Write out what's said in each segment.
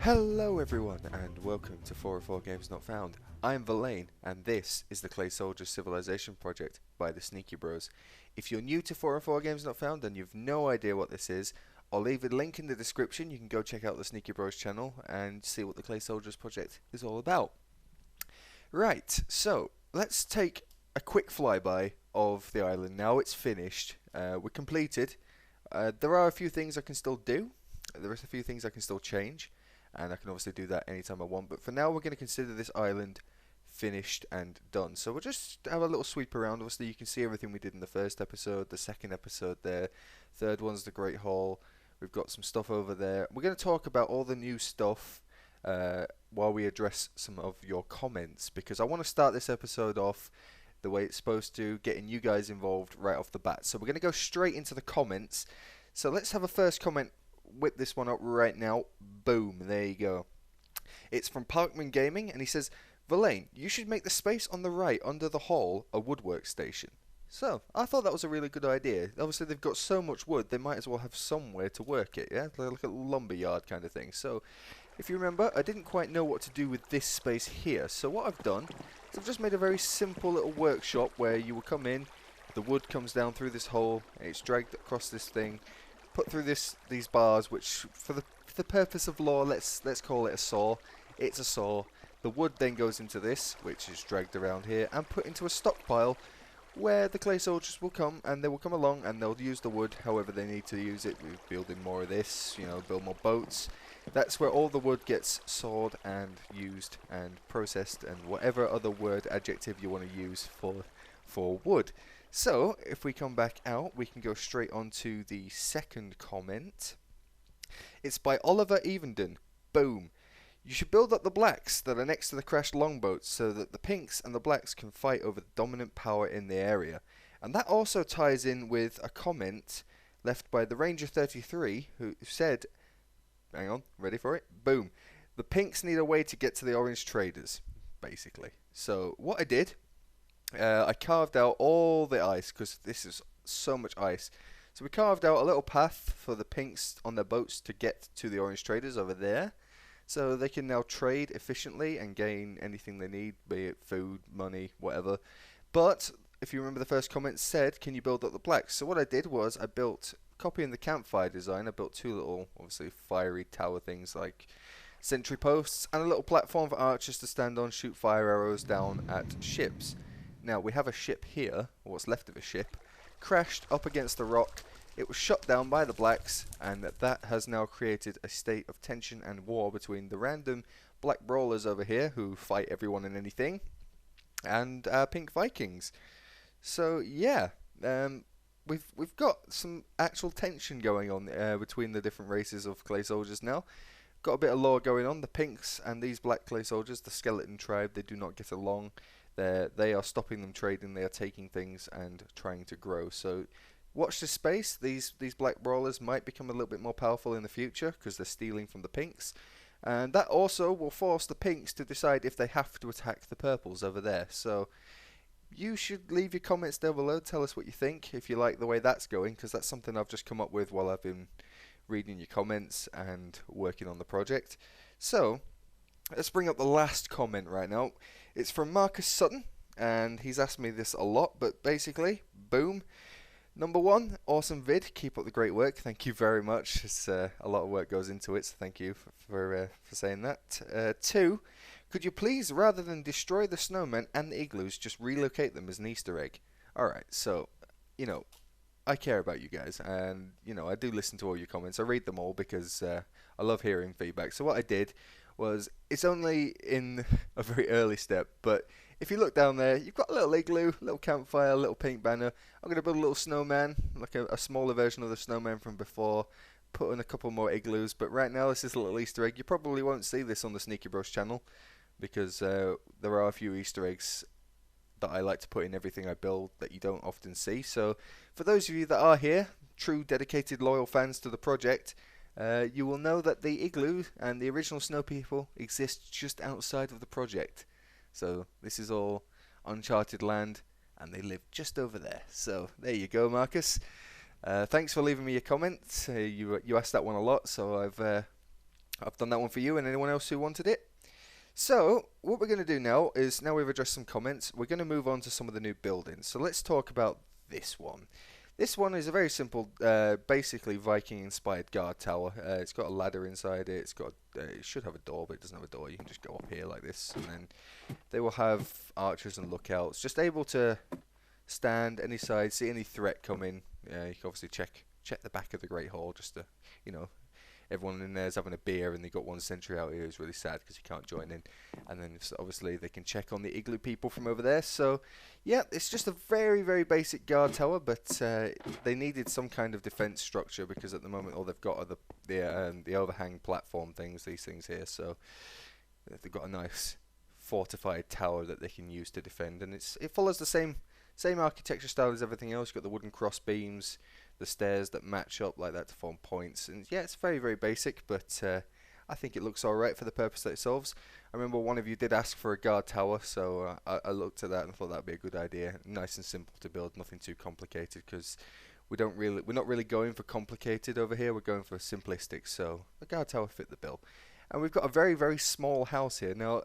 Hello everyone and welcome to 404 Games Not Found. I am Verlaine and this is the Clay Soldier Civilization project by the Sneaky Bros. If you're new to 404 Games Not Found and you've no idea what this is, I'll leave a link in the description. You can go check out the Sneaky Bros channel and see what the Clay Soldiers project is all about. Right, so let's take a quick flyby of the island. Now it's finished, we're completed. There are a few things I can still do, there are a few things I can still change, and I can obviously do that anytime I want, but for now we're going to consider this island finished and done. So we'll just have a little sweep around. Obviously you can see everything we did in the first episode, the second episode there, third one's the Great Hall. We've got some stuff over there. We're going to talk about all the new stuff while we address some of your comments, because I want to start this episode off the way it's supposed to, getting you guys involved right off the bat. So we're going to go straight into the comments. So let's have a first comment. Whip this one up right now. Boom, there you go. It's from Parkman Gaming, and he says, Verlaine, you should make the space on the right under the hall a woodwork station. So, I thought that was a really good idea. Obviously, they've got so much wood, they might as well have somewhere to work it, yeah? Like a lumber yard kind of thing. So, if you remember, I didn't quite know what to do with this space here. So what I've done is I've just made a very simple little workshop where you will come in, the wood comes down through this hole, and it's dragged across this thing, put through these bars, which for the purpose of law, let's call it a saw. It's a saw. The wood then goes into this, which is dragged around here and put into a stockpile where the clay soldiers will come, and they will come along and they'll use the wood however they need to use it. We're building more of this, you know, build more boats. That's where all the wood gets sawed and used and processed and whatever other word adjective you want to use for wood. So, if we come back out, we can go straight on to the second comment. It's by Oliver Evenden. Boom. You should build up the blacks that are next to the crashed longboats so that the pinks and the blacks can fight over the dominant power in the area. And that also ties in with a comment left by the Ranger 33 who said, hang on, ready for it? Boom. The pinks need a way to get to the orange traders, basically. So, what I did, I carved out all the ice, because this is so much ice. So we carved out a little path for the pinks on their boats to get to the orange traders over there. So they can now trade efficiently and gain anything they need, be it food, money, whatever. But, if you remember the first comment said, can you build up the blacks? So what I did was I built, copying the campfire design, I built two little, obviously, fiery tower things like sentry posts and a little platform for archers to stand on, shoot fire arrows down at ships. Now, we have a ship here, or what's left of a ship, crashed up against the rock. It was shot down by the blacks, and that has now created a state of tension and war between the random black brawlers over here, who fight everyone and anything, and pink vikings. So, yeah, we've got some actual tension going on between the different races of clay soldiers now. Got a bit of lore going on. The pinks and these black clay soldiers, the skeleton tribe, they do not get along. They are stopping them trading, they are taking things and trying to grow. So watch this space. These black brawlers might become a little bit more powerful in the future because they're stealing from the pinks. And that also will force the pinks to decide if they have to attack the purples over there. So you should leave your comments down below. Tell us what you think, if you like the way that's going, because that's something I've just come up with while I've been reading your comments and working on the project. So let's bring up the last comment right now. It's from Marcus Sutton, and he's asked me this a lot, but basically, boom. Number one, awesome vid. Keep up the great work. Thank you very much. It's a lot of work goes into it, so thank you for saying that. Two, could you please, rather than destroy the snowmen and the igloos, just relocate them as an Easter egg? Alright, so, you know, I care about you guys, and, you know, I do listen to all your comments. I read them all because I love hearing feedback. So what I did was, it's only in a very early step, but if you look down there, you've got a little igloo, a little campfire, a little pink banner. I'm going to build a little snowman, like a smaller version of the snowman from before, put in a couple more igloos, but right now this is a little Easter egg. You probably won't see this on the Sneaky Bros channel, because there are a few Easter eggs that I like to put in everything I build that you don't often see. So for those of you that are here, true dedicated loyal fans to the project, you will know that the igloo and the original snow people exist just outside of the project. So this is all uncharted land, and they live just over there. So there you go, Marcus. Thanks for leaving me a comment. You asked that one a lot, so I've done that one for you and anyone else who wanted it. So, what we're going to do now is, now we've addressed some comments, we're going to move on to some of the new buildings. So let's talk about this one. This one is a very simple, basically Viking-inspired guard tower. It's got a ladder inside it. It should have a door, but it doesn't have a door. You can just go up here like this, and then they will have archers and lookouts, just able to stand any side, see any threat coming. You can obviously check the back of the Great Hall, just to, you know, everyone in there is having a beer and they got one sentry out here who's really sad because he can't join in. And then obviously they can check on the igloo people from over there. So yeah, it's just a very, very basic guard tower, but they needed some kind of defense structure because at the moment all they've got are the overhang platform things, these things here. So they've got a nice fortified tower that they can use to defend, and it follows the same architecture style as everything else. You've got the wooden cross beams, the stairs that match up like that to form points, and yeah, it's very, very basic, but I think it looks alright for the purpose that it solves. I remember one of you did ask for a guard tower, so I looked at that and thought that'd be a good idea. Nice and simple to build, nothing too complicated, because we're not really going for complicated over here. We're going for simplistic, so a guard tower fit the bill. And we've got a very, very small house here now.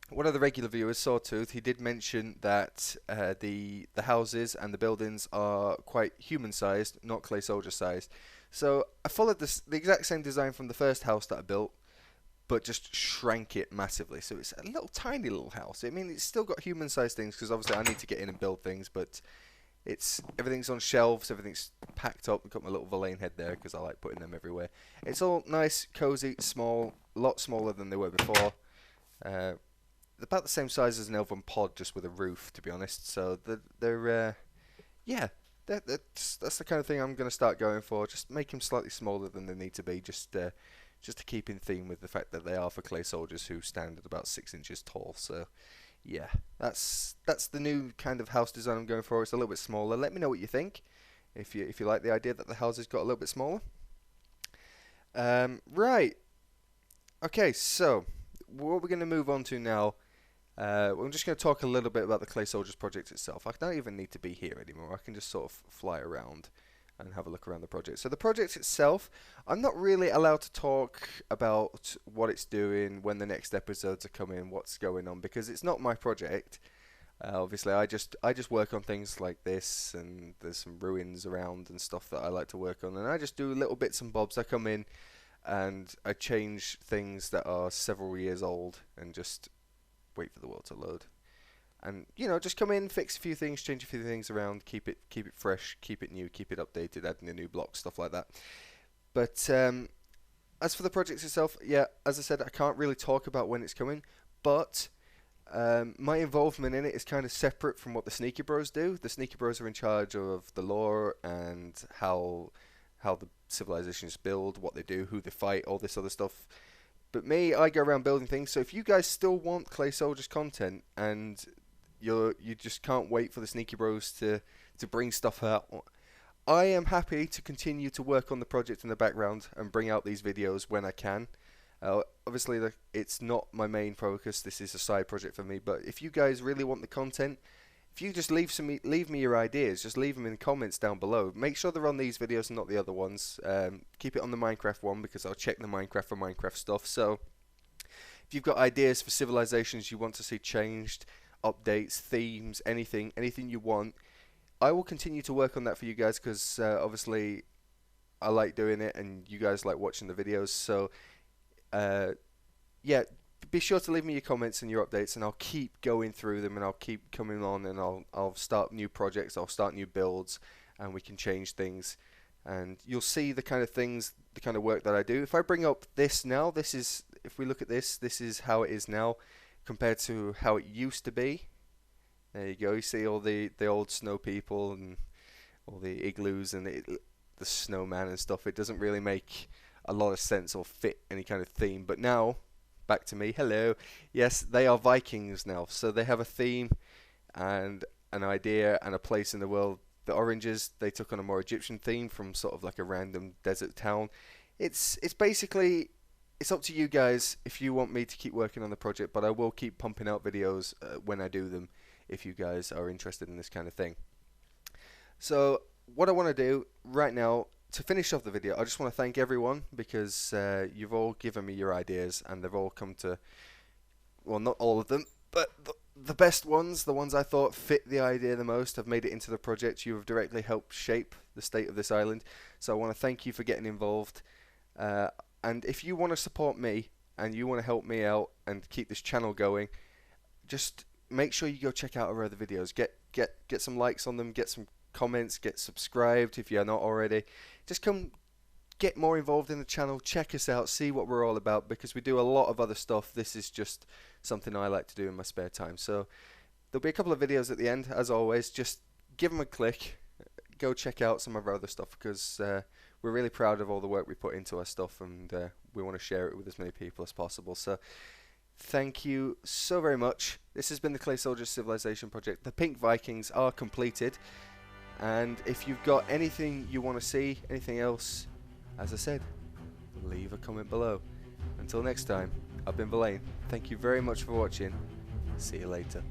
One of the regular viewers, Sawtooth, he did mention that the houses and the buildings are quite human-sized, not clay soldier-sized. So I followed the exact same design from the first house that I built, but just shrank it massively. So it's a little tiny little house. I mean, it's still got human-sized things because obviously I need to get in and build things, but everything's on shelves, everything's packed up. I've got my little Verlaine head there because I like putting them everywhere. It's all nice, cozy, small, a lot smaller than they were before. About the same size as an elven pod, just with a roof, to be honest. So yeah, that's the kind of thing I'm going to start going for. Just make them slightly smaller than they need to be, just to keep in theme with the fact that they are for clay soldiers who stand at about 6 inches tall. So yeah, that's the new kind of house design I'm going for. It's a little bit smaller. Let me know what you think, if you like the idea that the house has got a little bit smaller. Right. Okay, so what we're going to move on to now. I'm just going to talk a little bit about the Clay Soldiers project itself. I don't even need to be here anymore. I can just sort of fly around and have a look around the project. So the project itself, I'm not really allowed to talk about what it's doing, when the next episodes are coming, what's going on, because it's not my project. Obviously, I just work on things like this, and there's some ruins around and stuff that I like to work on, and I just do little bits and bobs. I come in and I change things that are several years old and just wait for the world to load, and just come in, fix a few things, change a few things around, keep it fresh, keep it new, keep it updated, adding a new block, stuff like that. But as for the project itself, yeah, as I said, I can't really talk about when it's coming, but my involvement in it is kind of separate from what the Sneaky Bros do. The Sneaky Bros are in charge of the lore and how the civilizations build, what they do, who they fight, all this other stuff. But me, I go around building things. So if you guys still want Clay Soldiers content and you just can't wait for the Sneaky Bros to bring stuff out, I am happy to continue to work on the project in the background and bring out these videos when I can. Obviously, it's not my main focus. This is a side project for me. But if you guys really want the content, if you just leave me your ideas, just leave them in the comments down below. Make sure they're on these videos and not the other ones. Keep it on the Minecraft one because I'll check the Minecraft for Minecraft stuff. So if you've got ideas for civilizations you want to see changed, updates, themes, anything you want, I will continue to work on that for you guys because obviously I like doing it and you guys like watching the videos. So yeah, be sure to leave me your comments and your updates, and I'll keep going through them, and I'll keep coming on, and I'll start new projects, I'll start new builds, and we can change things, and you'll see the kind of things, the kind of work that I do. If I bring up this now, if we look at this is how it is now compared to how it used to be. There you go. You see all the old snow people and all the igloos and the snowman and stuff. It doesn't really make a lot of sense or fit any kind of theme, but now back to me. Hello. Yes, they are Vikings now, so they have a theme and an idea and a place in the world. The oranges, they took on a more Egyptian theme from sort of like a random desert town. It's basically, it's up to you guys if you want me to keep working on the project, but I will keep pumping out videos when I do them if you guys are interested in this kind of thing. So what I want to do right now, to finish off the video, I just want to thank everyone because you've all given me your ideas and they've all come to, well, not all of them, but the best ones, the ones I thought fit the idea the most, have made it into the project. You have directly helped shape the state of this island, so I want to thank you for getting involved. And if you want to support me and you want to help me out and keep this channel going, just make sure you go check out our other videos. Get some likes on them, get some comments, get subscribed if you're not already. Just come get more involved in the channel, check us out, see what we're all about, because we do a lot of other stuff. This is just something I like to do in my spare time. So there'll be a couple of videos at the end, as always. Just give them a click, go check out some of our other stuff, because we're really proud of all the work we put into our stuff, and we want to share it with as many people as possible. So thank you so very much. This has been the Clay Soldiers Civilization Project. The Pink Vikings are completed, and if you've got anything you want to see, anything else, as I said, leave a comment below. Until next time, I've been Verlaine. Thank you very much for watching. See you later.